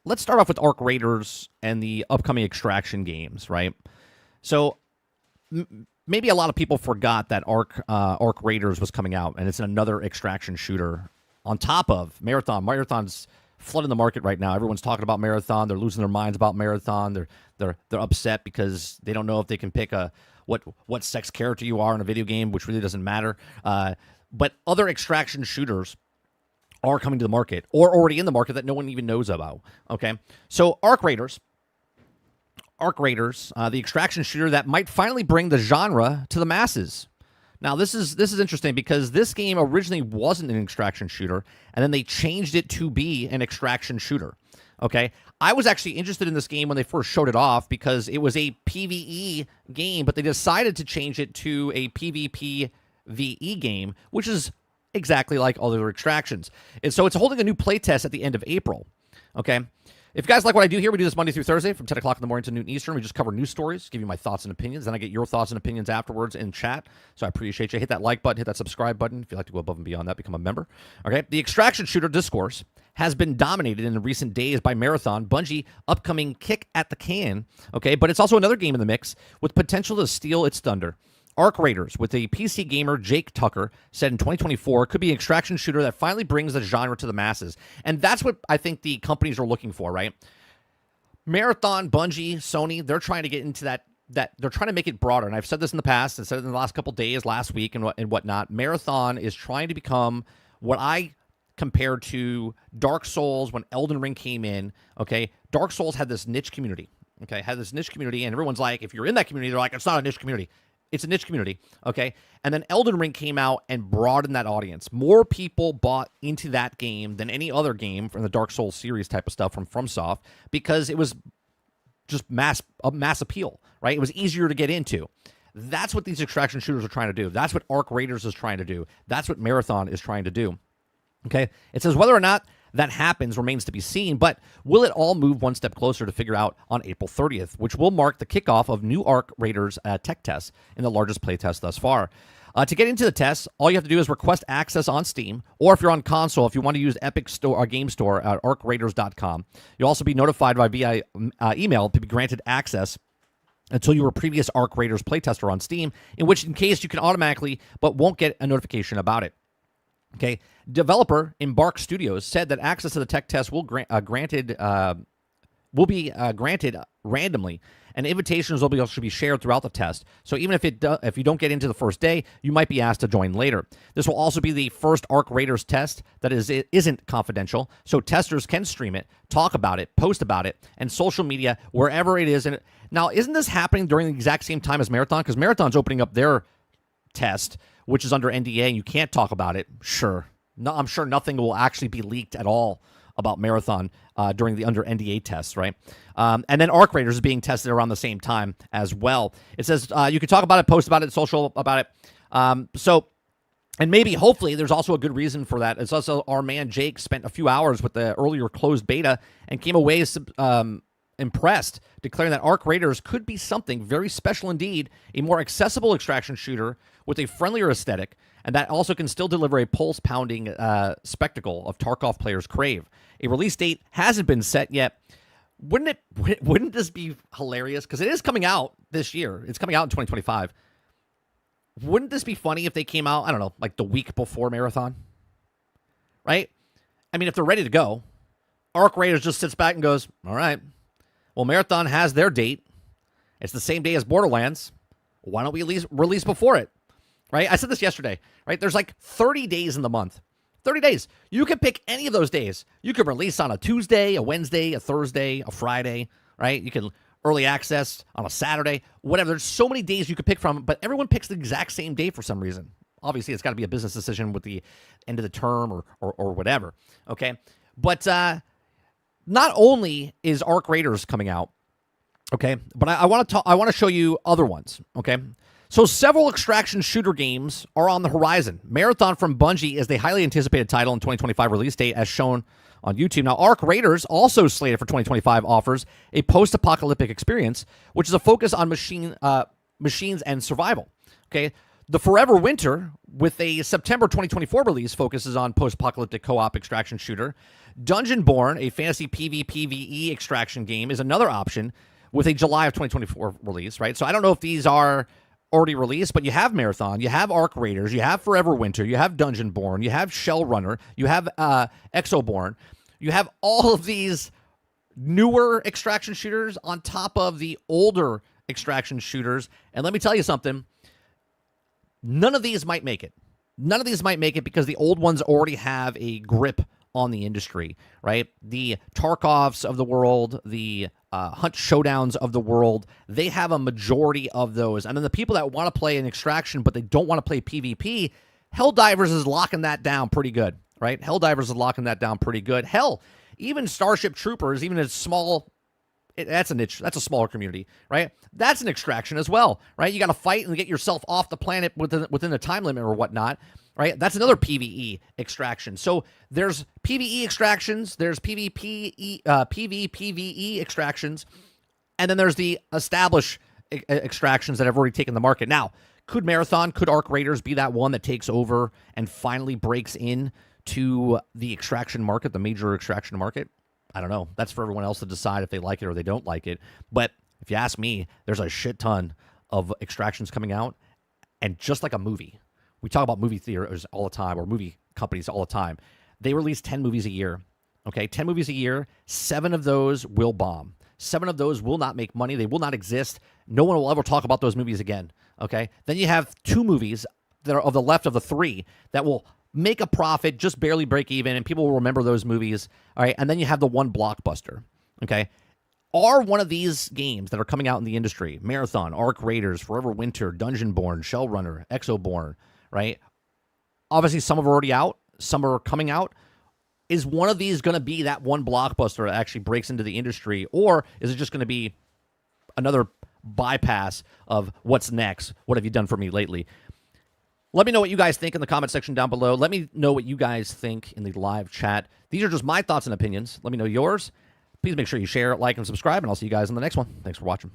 let's start off with Arc Raiders and the upcoming Extraction games, right? So maybe a lot of people forgot that Arc Raiders was coming out, and it's another Extraction shooter on top of Marathon. Marathon's flooding the market right now. Everyone's talking about Marathon. They're losing their minds about Marathon. They're upset because they don't know if they can pick what sex character you are in a video game, which really doesn't matter. But other Extraction shooters are coming to the market or already in the market that no one even knows about. Okay, so Arc Raiders, the Extraction shooter that might finally bring the genre to the masses. Now, this is interesting because this game originally wasn't an Extraction shooter, and then they changed it to be an Extraction shooter. Okay, I was actually interested in this game when they first showed it off because it was a PvE game, but they decided to change it to a PvP VE game, which is exactly like other Extractions. And so it's holding a new playtest at the end of April. Okay. If you guys like what I do here, we do this Monday through Thursday from 10 o'clock in the morning to noon Eastern. We just cover news stories, give you my thoughts and opinions. Then I get your thoughts and opinions afterwards in chat. So I appreciate you. Hit that like button, hit that subscribe button. If you'd like to go above and beyond that, become a member. Okay. The Extraction shooter discourse has been dominated in the recent days by Marathon, Bungie upcoming kick at the can. Okay. But it's also another game in the mix with potential to steal its thunder. Arc Raiders, with a PC gamer Jake Tucker, said in 2024 could be an Extraction shooter that finally brings the genre to the masses. And that's what I think the companies are looking for, right? Marathon, Bungie, Sony, they're trying to get into that they're trying to make it broader. And I've said this in the past, I said it in the last couple days, last week, and whatnot. Marathon is trying to become what I compared to Dark Souls when Elden Ring came in. Okay, Dark Souls had this niche community. Okay, had this niche community, and everyone's like, if you're in that community, they're like, it's not a niche community. It's a niche community, okay? And then Elden Ring came out and broadened that audience. More people bought into that game than any other game from the Dark Souls series type of stuff from FromSoft because it was just mass appeal, right? It was easier to get into. That's what these Extraction shooters are trying to do. That's what Arc Raiders is trying to do. That's what Marathon is trying to do, okay? It says whether or not that happens remains to be seen, but will it all move one step closer to figure out on April 30th, which will mark the kickoff of new Arc Raiders tech tests in the largest playtest thus far. To get into the tests, all you have to do is request access on Steam, or if you're on console, if you want to use Epic Store, Game Store at arcraiders.com. You'll also be notified via email to be granted access until you were a previous Arc Raiders playtester on Steam, in which in case you can automatically, but won't get a notification about it. Okay, developer Embark Studios said that access to the tech test will be granted randomly, and invitations will be shared throughout the test. So even if you don't get into the first day, you might be asked to join later. This will also be the first Arc Raiders test that isn't confidential, so testers can stream it, talk about it, post about it, and social media wherever it is. And now, isn't this happening during the exact same time as Marathon? Because Marathon's opening up their test, which is under NDA, and you can't talk about it. Sure. No, I'm sure nothing will actually be leaked at all about Marathon during the under NDA tests, right? And then Arc Raiders is being tested around the same time as well. It says you can talk about it, post about it, social about it. And maybe, hopefully, there's also a good reason for that. It's also our man Jake spent a few hours with the earlier closed beta and came away impressed, declaring that Arc Raiders could be something very special indeed, a more accessible Extraction shooter with a friendlier aesthetic, and that also can still deliver a pulse-pounding spectacle of Tarkov players crave. A release date hasn't been set yet. Wouldn't this be hilarious? Because it is coming out this year. It's coming out in 2025. Wouldn't this be funny if they came out, I don't know, like the week before Marathon? Right? I mean, if they're ready to go, Arc Raiders just sits back and goes, all right, well, Marathon has their date. It's the same day as Borderlands. Why don't we at least release before it? Right? I said this yesterday, right? There's like 30 days in the month. 30 days. You can pick any of those days. You could release on a Tuesday, a Wednesday, a Thursday, a Friday, right? You can early access on a Saturday, whatever. There's so many days you could pick from, but everyone picks the exact same day for some reason. Obviously, it's got to be a business decision with the end of the term or whatever, okay? But not only is Arc Raiders coming out, okay, but I want to show you other ones, okay? So several Extraction shooter games are on the horizon. Marathon from Bungie is the highly anticipated title in 2025 release date, as shown on YouTube. Now, Arc Raiders, also slated for 2025, offers a post-apocalyptic experience, which is a focus on machines and survival. Okay, The Forever Winter, with a September 2024 release, focuses on post-apocalyptic co-op extraction shooter. Dungeonborn, a fantasy PvPvE extraction game, is another option with a July of 2024 release, right? So I don't know if these are already released, but you have Marathon, you have Arc Raiders, you have Forever Winter, you have Dungeonborn, you have Shell Runner, you have Exoborn. You have all of these newer extraction shooters on top of the older extraction shooters. And let me tell you something. None of these might make it. None of these might make it because the old ones already have a grip on the industry, right? The Tarkovs of the world, the Hunt Showdowns of the world, they have a majority of those. And then the people that want to play an extraction, but they don't want to play PvP, Helldivers is locking that down pretty good, right? Helldivers is locking that down pretty good. Hell, even Starship Troopers, even a small... that's a niche. That's a smaller community, right? That's an extraction as well, right? You got to fight and get yourself off the planet within the time limit or whatnot, right? That's another PvE extraction. So there's PvE extractions, there's PvPvE extractions, and then there's the established extractions that have already taken the market. Now, could Marathon, could Arc Raiders be that one that takes over and finally breaks in to the extraction market, the major extraction market? I don't know. That's for everyone else to decide if they like it or they don't like it. But if you ask me, there's a shit ton of extractions coming out. And just like a movie, we talk about movie theaters all the time, or movie companies all the time. They release 10 movies a year. Okay, 10 movies a year. 7 of those will bomb. 7 of those will not make money. They will not exist. No one will ever talk about those movies again. Okay, then you have 2 movies that are of the left of the 3 that will make a profit, just barely break even, and people will remember those movies. All right, and then you have the one blockbuster. Okay, are one of these games that are coming out in the industry, Marathon, Arc Raiders, Forever Winter, Dungeonborn, Shell Runner, Exoborn, right? Obviously, some are already out, some are coming out. Is one of these going to be that one blockbuster that actually breaks into the industry, or is it just going to be another bypass of what's next? What have you done for me lately? Let me know what you guys think in the comment section down below. Let me know what you guys think in the live chat. These are just my thoughts and opinions. Let me know yours. Please make sure you share, like, and subscribe, and I'll see you guys in the next one. Thanks for watching.